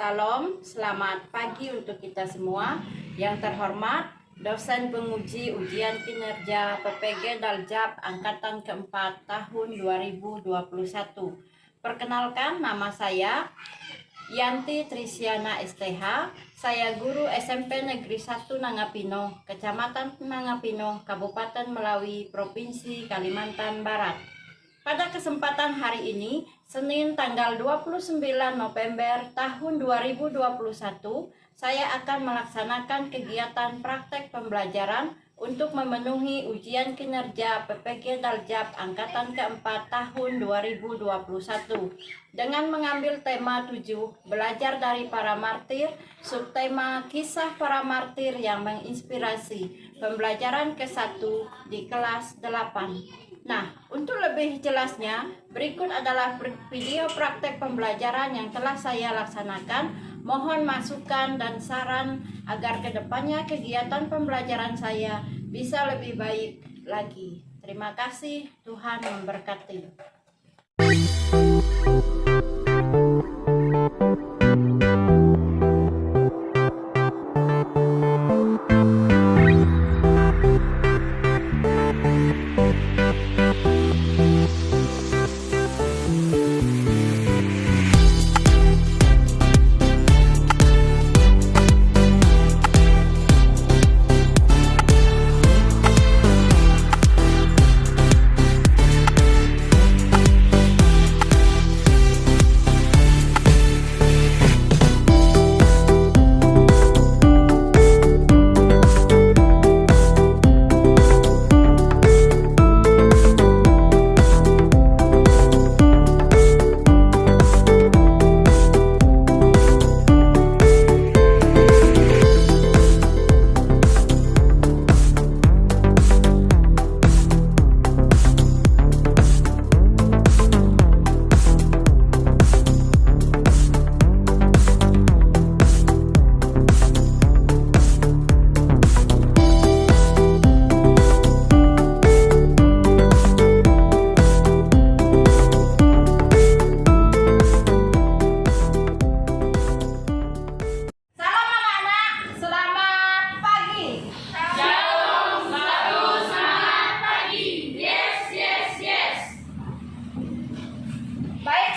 Salam, selamat pagi untuk kita semua. Yang terhormat, dosen penguji ujian kinerja PPG Daljab Angkatan keempat tahun 2021. Perkenalkan, nama saya Yanti Trisiana STH. Saya guru SMP Negeri 1 Nangapino, Kecamatan Nangapino, Kabupaten Melawi, Provinsi Kalimantan Barat. Pada kesempatan hari ini, Senin tanggal 29 November tahun 2021, saya akan melaksanakan kegiatan praktek pembelajaran untuk memenuhi ujian kinerja PPG Daljab Angkatan keempat tahun 2021 dengan mengambil tema 7, belajar dari para martir, subtema kisah para martir yang menginspirasi, pembelajaran ke-1 di kelas 8. Nah, untuk lebih jelasnya, berikut adalah video praktek pembelajaran yang telah saya laksanakan. Mohon masukan dan saran agar kedepannya kegiatan pembelajaran saya bisa lebih baik lagi. Terima kasih, Tuhan memberkati.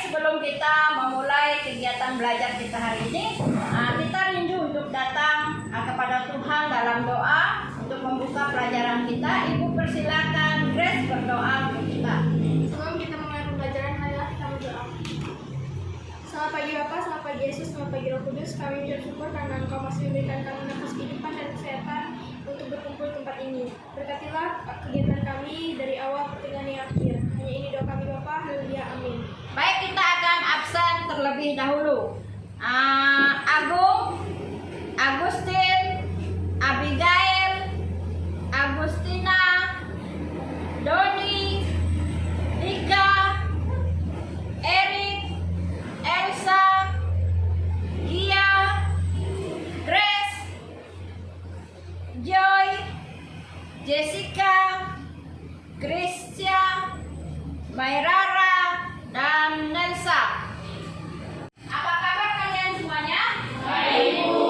Sebelum kita memulai kegiatan belajar kita hari ini, kita rindu untuk datang kepada Tuhan dalam doa untuk membuka pelajaran kita. Ibu persilakan Grace berdoa untuk kita. Sebelum kita memulai pembelajaran, marilah kita berdoa. Selamat pagi Bapak, selamat pagi Yesus, selamat pagi Roh Kudus. Kami bersyukur karena Engkau masih memberikan kami nafas kehidupan dan kesehatan untuk berkumpul di tempat ini. Berkatilah kegiatan kami dari awal pertengahan hingga akhir. Hanya ini doa kami Bapak, haleluya, amin. Baik, kita akan absen terlebih dahulu. Agung, Agustin, Abigail, Agustina, Doni, Rika, Erik, Elsa, Gia, Grace, Joy, Jessica, Kristia, Mairara, dan Nelsa. Apa kabar kalian semuanya? Baik, Bu.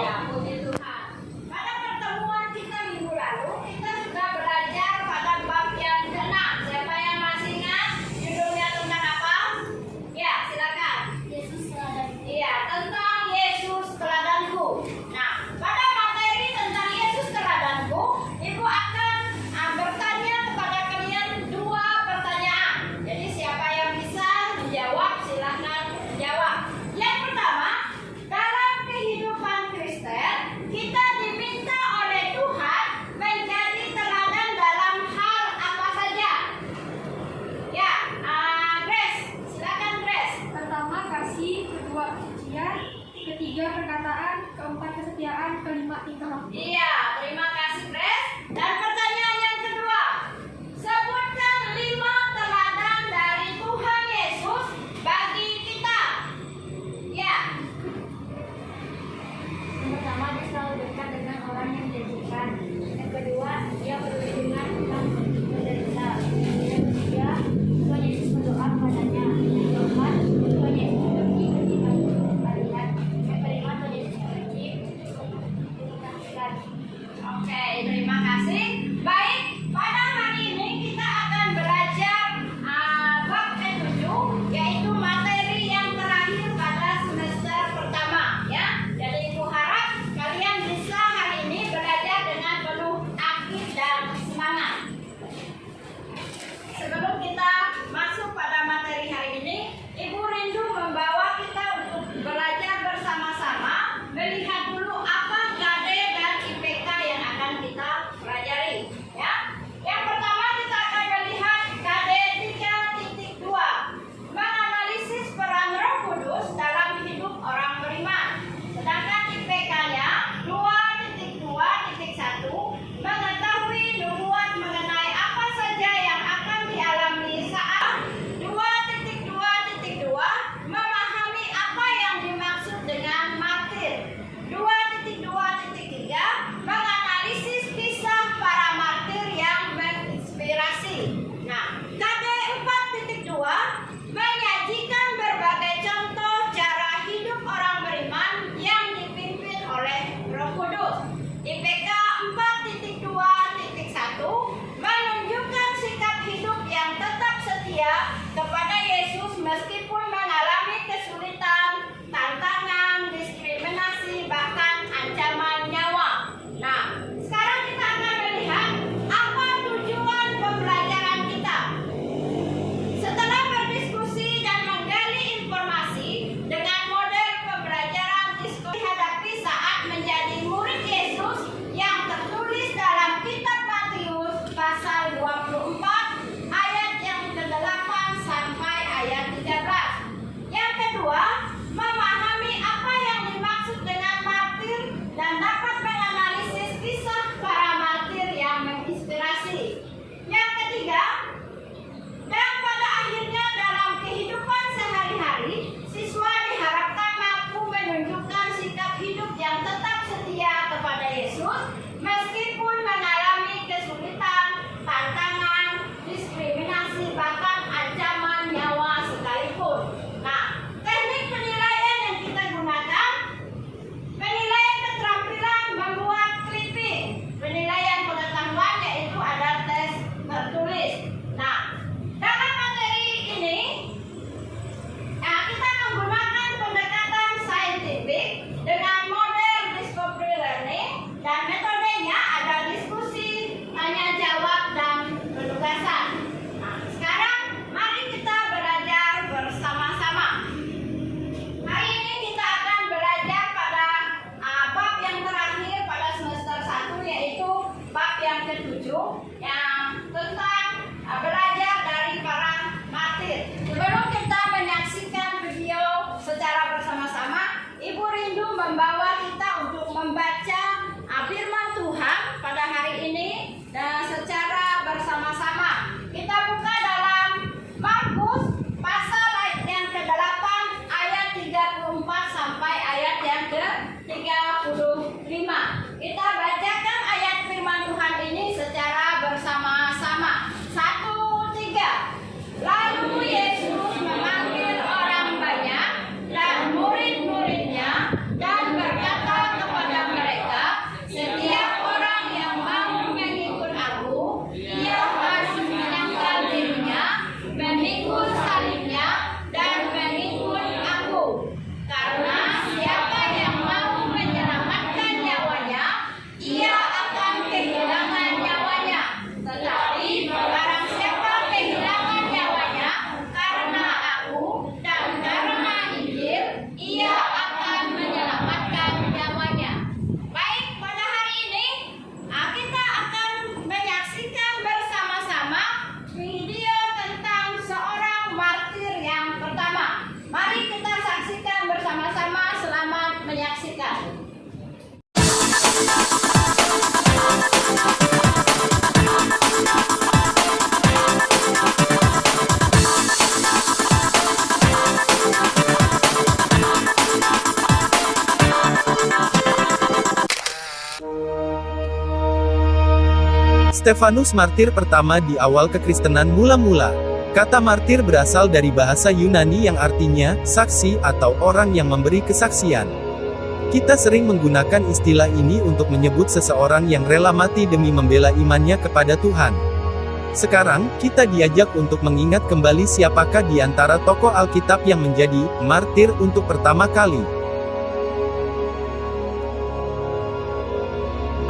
Ya, puji Tuhan. Pada pertemuan kita minggu lalu, kita sudah belajar pada bab yang ke-6. Siapa yang masih ingat judulnya tentang apa? Ya, silakan. Yesus teladan. Iya, tentang Yesus teladanku. Nah, pada materi tentang Yesus teladanku, Ibu akan bertanya kepada kalian 2 pertanyaan. Jadi siapa yang bisa menjawab, silahkan jawab. Yang pertama, dalam kehidupan Kristen, kita diminta oleh Tuhan menjadi teladan dalam hal apa saja? Ya, Grace, silakan Grace. Pertama, kasih. Kedua, kesucian. Ketiga, perkataan. Keempat, kesetiaan. Kelima, tingkah laku. Iya, terima kasih Grace. Dan pertanyaan yang kedua, sebutkan 5 teladan dari Tuhan Yesus bagi kita. Ya. Yang pertama, dia selalu dekat dengan orang yang diajukan. Yang kedua, dia peduli dengan orang menderita. Yang ketiga, Tuhan Yesus berdoa kepadanya. Yang keempat, Tuhan Yesus pergi ketika kalian. rindu membawa kita untuk membaca firman Tuhan pada hari ini dan secara bersama-sama. Kita buka dalam Markus pasal yang ke-8 ayat 34 sampai ayat yang ke-35. Kita bacakan ayat firman Tuhan ini secara bersama-sama. 1, 3. Lalu Yesus memanggil orang banyak dan murid-muridnya dan berkata kepada mereka, setiap orang yang mau mengikut aku, ia harus menyangkal dirinya, memikul salibnya, dan mengikut aku. Karena siapa yang mau menyelamatkan nyawanya, ia akan kehilangan nyawanya. Tetapi barang siapa kehilangan nyawanya karena aku dan karena Injil, ia akan menyelamatkan nyawanya. Baik, pada hari ini kita akan menyaksikan bersama-sama video tentang seorang martir yang pertama. Mari kita saksikan bersama-sama. Selamat menyaksikan. Stefanus martir pertama di awal kekristenan mula-mula. Kata martir berasal dari bahasa Yunani yang artinya saksi atau orang yang memberi kesaksian. Kita sering menggunakan istilah ini untuk menyebut seseorang yang rela mati demi membela imannya kepada Tuhan. Sekarang, kita diajak untuk mengingat kembali siapakah di antara tokoh Alkitab yang menjadi martir untuk pertama kali.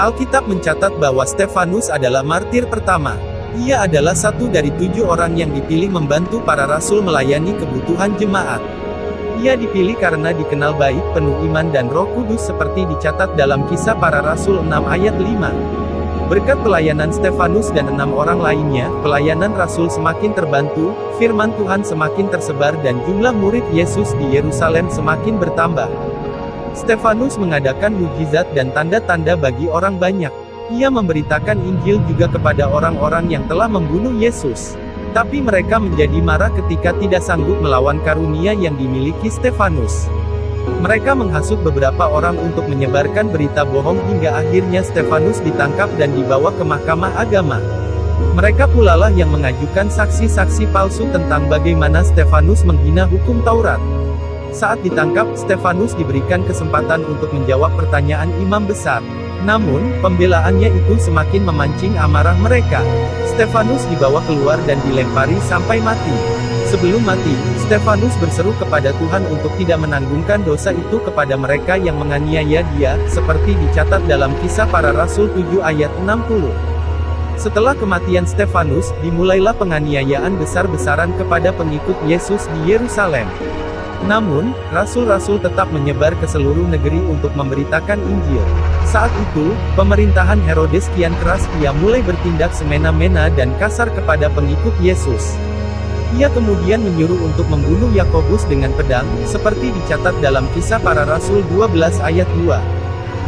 Alkitab mencatat bahwa Stefanus adalah martir pertama. Ia adalah satu dari 7 orang yang dipilih membantu para rasul melayani kebutuhan jemaat. Ia dipilih karena dikenal baik, penuh iman dan Roh Kudus seperti dicatat dalam Kisah Para Rasul 6 ayat 5. Berkat pelayanan Stefanus dan 6 orang lainnya, pelayanan rasul semakin terbantu, firman Tuhan semakin tersebar dan jumlah murid Yesus di Yerusalem semakin bertambah. Stefanus mengadakan mujizat dan tanda-tanda bagi orang banyak. Ia memberitakan Injil juga kepada orang-orang yang telah membunuh Yesus. Tapi mereka menjadi marah ketika tidak sanggup melawan karunia yang dimiliki Stefanus. Mereka menghasut beberapa orang untuk menyebarkan berita bohong hingga akhirnya Stefanus ditangkap dan dibawa ke mahkamah agama. Mereka pula lah yang mengajukan saksi-saksi palsu tentang bagaimana Stefanus menghina hukum Taurat. Saat ditangkap, Stefanus diberikan kesempatan untuk menjawab pertanyaan imam besar. Namun, pembelaannya itu semakin memancing amarah mereka. Stefanus dibawa keluar dan dilempari sampai mati. Sebelum mati, Stefanus berseru kepada Tuhan untuk tidak menanggungkan dosa itu kepada mereka yang menganiaya dia, seperti dicatat dalam Kisah Para Rasul 7 ayat 60. Setelah kematian Stefanus, dimulailah penganiayaan besar-besaran kepada pengikut Yesus di Yerusalem. Namun, rasul-rasul tetap menyebar ke seluruh negeri untuk memberitakan Injil. Saat itu, pemerintahan Herodes kian keras. Ia mulai bertindak semena-mena dan kasar kepada pengikut Yesus. Ia kemudian menyuruh untuk membunuh Yakobus dengan pedang, seperti dicatat dalam Kisah Para Rasul 12 ayat 2.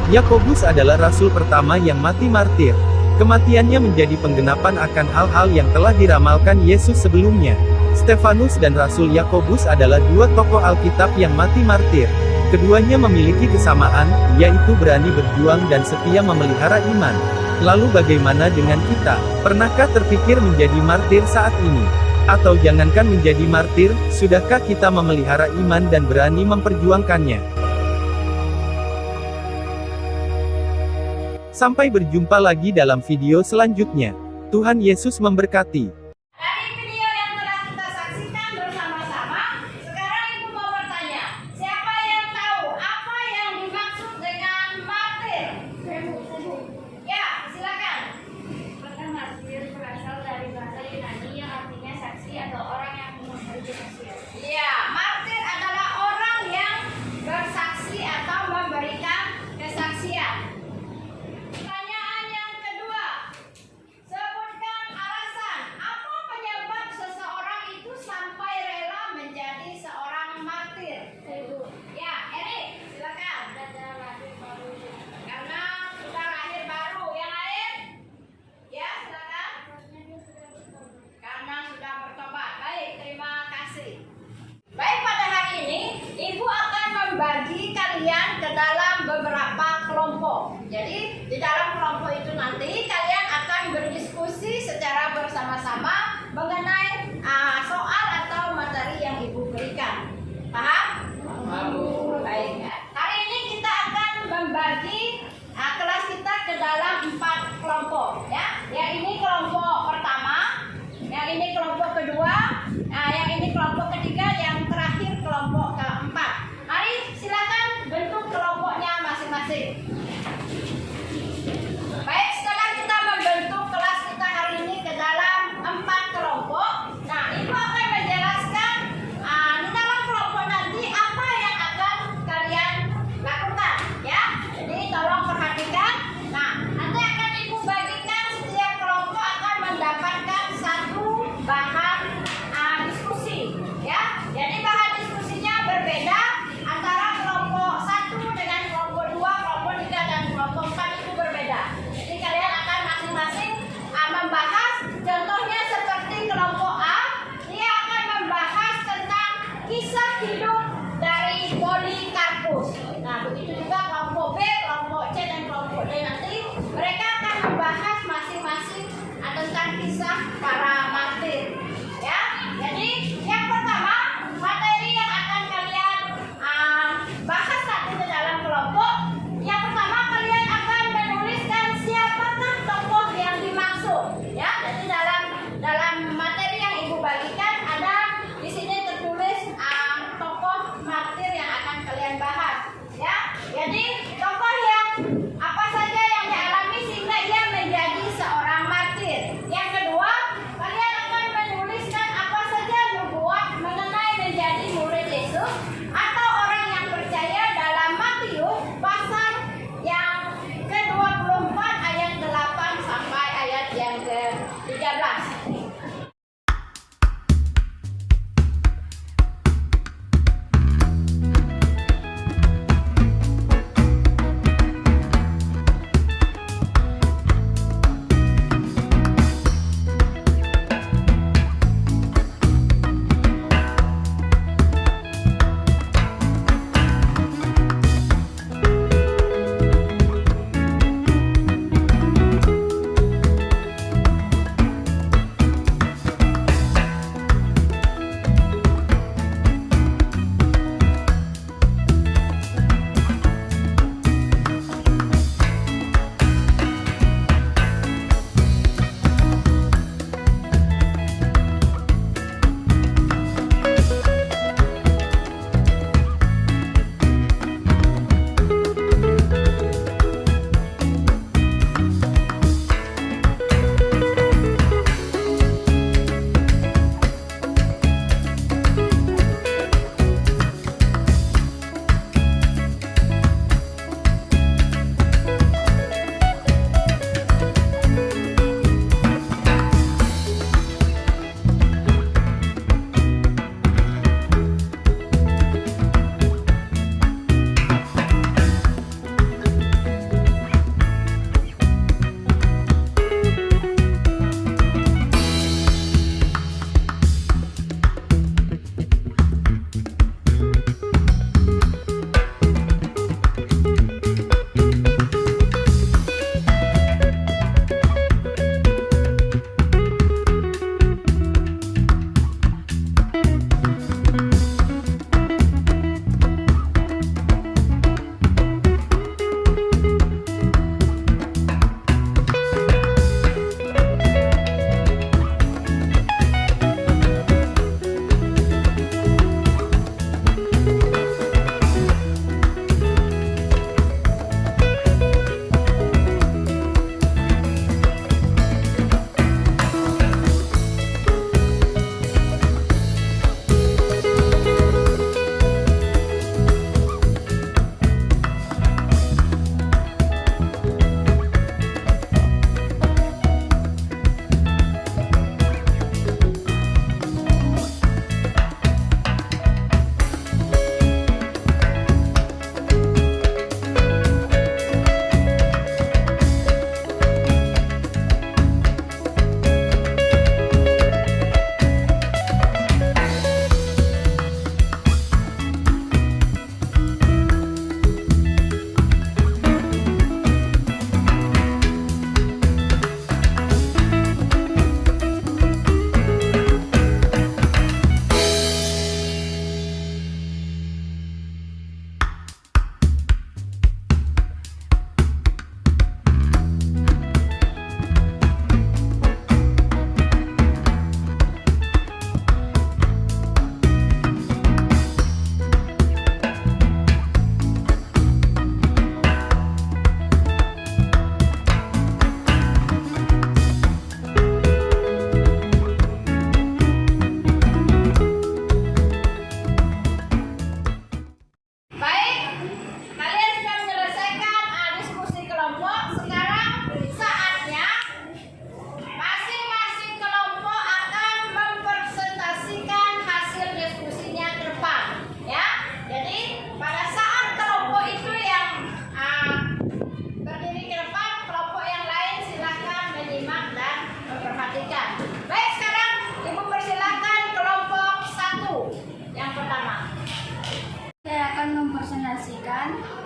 Yakobus adalah rasul pertama yang mati martir. Kematiannya menjadi penggenapan akan hal-hal yang telah diramalkan Yesus sebelumnya. Stefanus dan Rasul Yakobus adalah 2 tokoh Alkitab yang mati martir. Keduanya memiliki kesamaan, yaitu berani berjuang dan setia memelihara iman. Lalu bagaimana dengan kita? Pernahkah terpikir menjadi martir saat ini? Atau jangankan menjadi martir, sudahkah kita memelihara iman dan berani memperjuangkannya? Sampai berjumpa lagi dalam video selanjutnya. Tuhan Yesus memberkati. Dari video yang telah kita saksikan bersama-sama, sekarang Ibu mau bertanya, siapa yang tahu apa yang dimaksud dengan martir? Ya, silakan. Maka martir berasal dari bahasa Yunani yang artinya saksi atau orang yang memberi kesaksian. Ya, martir adalah orang yang bersaksi atau memberikan kesaksian. Pertanyaan yang kedua, sebutkan alasan apa kalian ke dalam beberapa kelompok. Jadi di dalam kelompok itu nanti kalian akan berdiskusi secara bersama-sama mengenai soal atau materi yang Ibu berikan. Paham? Baik. Hari ini kita akan membagi kelas kita ke dalam 4 kelompok, ya. Yang ini kelompok pertama, yang ini kelompok kedua, yang ini kelompok ketiga, yang terakhir kelompok keempat. Mari silakan bentuk kelompoknya masing-masing. Baik, setelah kita membentuk kelas kita hari ini ke dalam 4 kelompok, nah Ibu akan menjelaskan di dalam kelompok nanti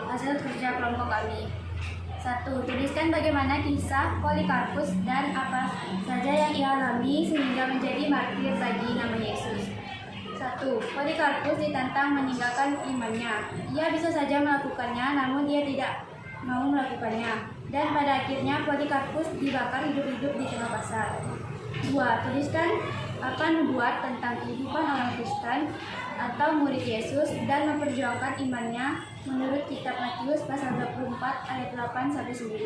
hasil kerja kelompok kami. 1. Tuliskan bagaimana kisah Polikarpus dan apa saja yang ia alami sehingga menjadi martir bagi nama Yesus. 1. Polikarpus ditantang meninggalkan imannya. Ia bisa saja melakukannya, namun ia tidak mau melakukannya. Dan pada akhirnya Polikarpus dibakar hidup-hidup di tengah pasar. 2. Tuliskan apa nubuat tentang kehidupan orang Kristen atau murid Yesus dan memperjuangkan imannya menurut kitab Matius pasal 24 ayat 8-9.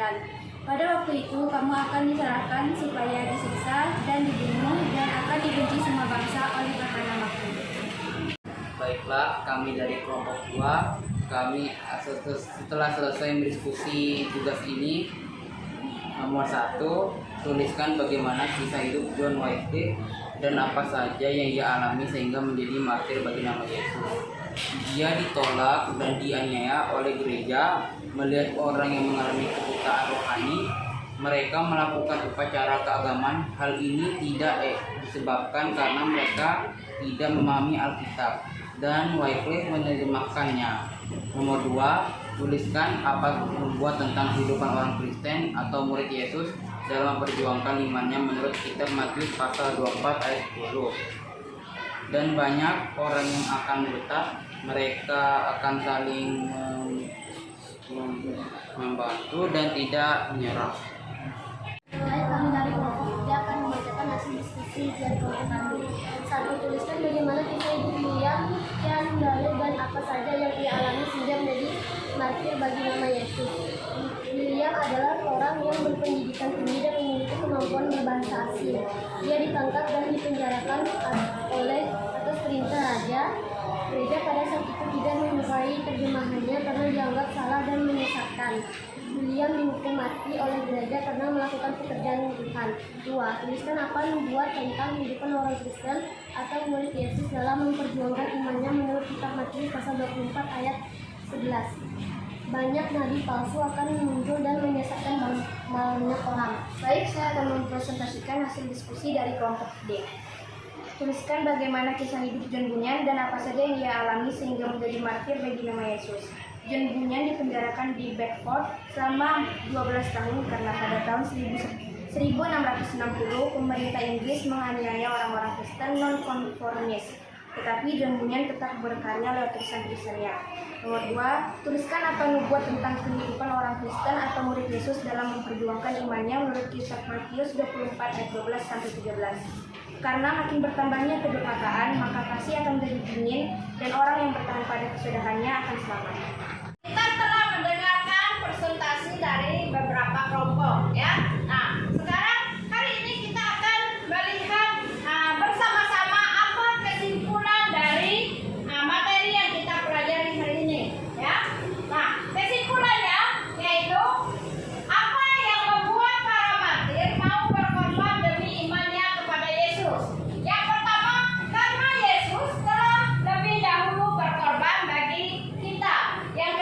Pada waktu itu kamu akan diserahkan supaya disiksa dan dibunuh dan akan dibenci semua bangsa oleh karena namaku. Baiklah, kami dari kelompok 2, kami setelah selesai berdiskusi tugas ini, nomor 1, tuliskan bagaimana kisah hidup John Wycliffe dan apa saja yang ia alami sehingga menjadi martir bagi nama Yesus. Dia ditolak dan dianiaya oleh gereja. Melihat orang yang mengalami kebutaan rohani, mereka melakukan upacara keagamaan. Hal ini tidak disebabkan karena mereka tidak memahami Alkitab dan Wycliffe menerjemahkannya. Nomor 2, tuliskan apa membuat tentang kehidupan orang Kristen atau murid Yesus dalam memperjuangkan imannya menurut kitab Matius pasal 24 ayat 10. Dan banyak orang yang akan bertak, mereka akan saling membantu dan tidak menyerah. Baik, kami dari kelompok 3 akan membacakan hasil diskusi dari kelompok kami. 1. Tuliskan bagaimana kisah hidup William dan Dalil dan apa saja yang ia alami sehingga menjadi martir bagi nama Yesus. William adalah orang yang berpendidikan tinggi dan memiliki kemampuan berbahasa asing. Dia ditangkap dan dipenjarakan oleh atas perintah raja. Gereja pada saat itu tidak menyukai terjemahannya karena dianggap salah dan menyesatkan. William dihukum mati oleh gereja karena melakukan pekerjaan Tuhan. 2. Tuliskan apa membuat tentang kehidupan orang Kristen atau murid Yesus dalam memperjuangkan imannya menurut kitab Matius pasal 24 ayat 11. Banyak nabi palsu akan muncul dan menyesatkan banyak orang. Baik, saya akan mempresentasikan hasil diskusi dari kelompok D. Tuliskan bagaimana kisah hidup John Bunyan dan apa saja yang ia alami sehingga menjadi martir bagi nama Yesus. John Bunyan dipenjarakan di Bedford selama 12 tahun karena pada tahun 1660 pemerintah Inggris menganiaya orang-orang Kristen non-konformis. Tetapi John Bunyan tetap berkarya lewat tulisan-tulisannya. Nomor 2, tuliskan apa nubuat tentang kehidupan orang Kristen atau murid Yesus dalam memperjuangkan imannya menurut kitab Matius 24 ayat 12-13. Karena makin bertambahnya kedurhakaan, maka kasih akan menjadi dingin dan orang yang bertahan pada kesudahannya akan selamat. Kita telah mendengarkan presentasi dari beberapa kelompok, ya. Nah, sekarang hari ini kita akan melihat bersama-sama apa kesimpulan dari materi yang kita pelajari hari ini, ya. Nah, kesimpulannya yaitu apa yang membuat para martir mau berkorban demi imannya kepada Yesus. Yang pertama, karena Yesus telah lebih dahulu berkorban bagi kita. Yang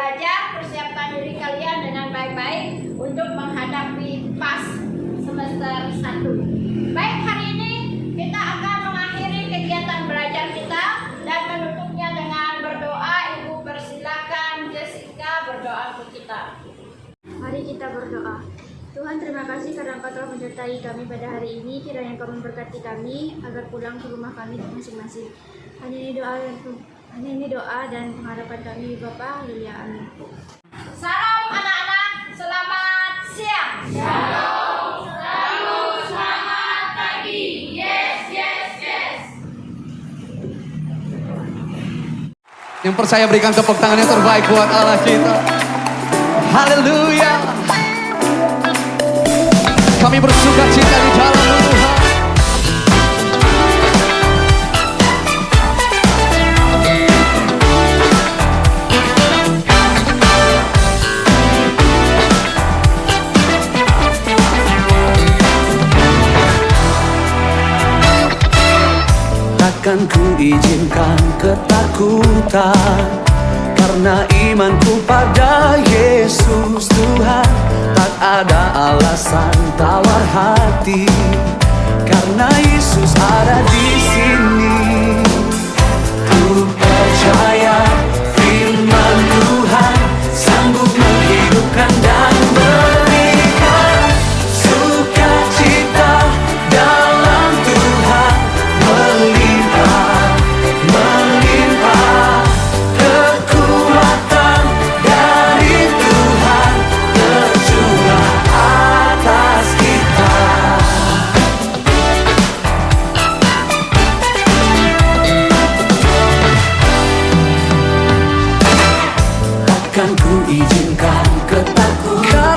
belajar, persiapkan diri kalian dengan baik-baik untuk menghadapi PAS semester 1. Baik, hari ini kita akan mengakhiri kegiatan belajar kita dan menutupnya dengan berdoa. Ibu persilakan Jessica berdoa untuk kita. Mari kita berdoa. Tuhan, terima kasih karena Engkau telah menyertai kami pada hari ini. Kiranya Engkau memberkati kami agar pulang ke rumah kami masing-masing. Hanya ini doa dan pengharapan kami, Bapa. Haleluya, amin. Salam anak-anak, selamat siang. Shalom. Selamat pagi. Yes, yes, yes. Yang percaya berikan tepuk tangan yang terbaik buat Allah kita. Haleluya. Kami bersuka cita di dalam Tuhan. Takkan ku izinkan ketakutan, karena imanku pada Yesus Tuhan. Tak ada alasan tawar hati, karena Yesus ada di sini. Ku percaya firman Tuhan sanggup menghidupkan dan berikan sukacita dalam Tuhan. Melimpah kekuatan dari Tuhan tercurah atas kita. Takkan ku izinkan ketakutan,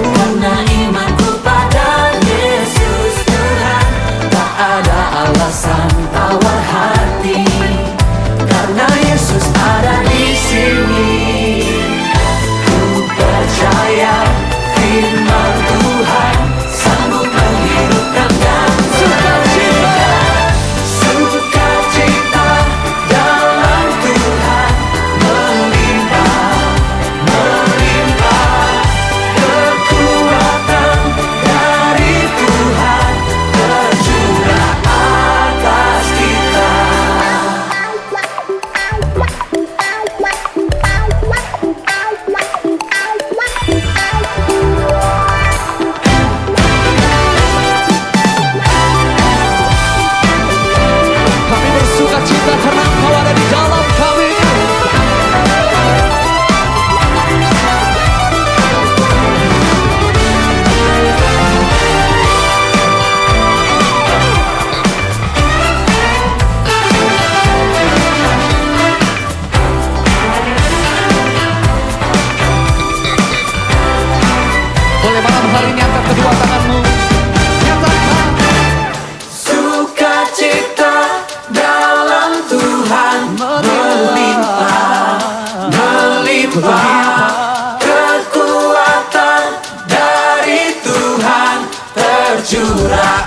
karena imanku pada Yesus Tuhan. Tak ada alasan tawar hati, karena Yesus ada di sini. Ku percaya firman Tuhan sanggup menghidupkan dan sukacita dalam Tuhan. Melimpah kekuatan dari Tuhan tercurah atas kita. Kami bersuka cita karena Engkau ada di dalam kami. Boleh malam hari ini angkat kedua tanganmu. Nyatakan Sukacita dalam Tuhan melimpah kekuatan dari Tuhan tercurah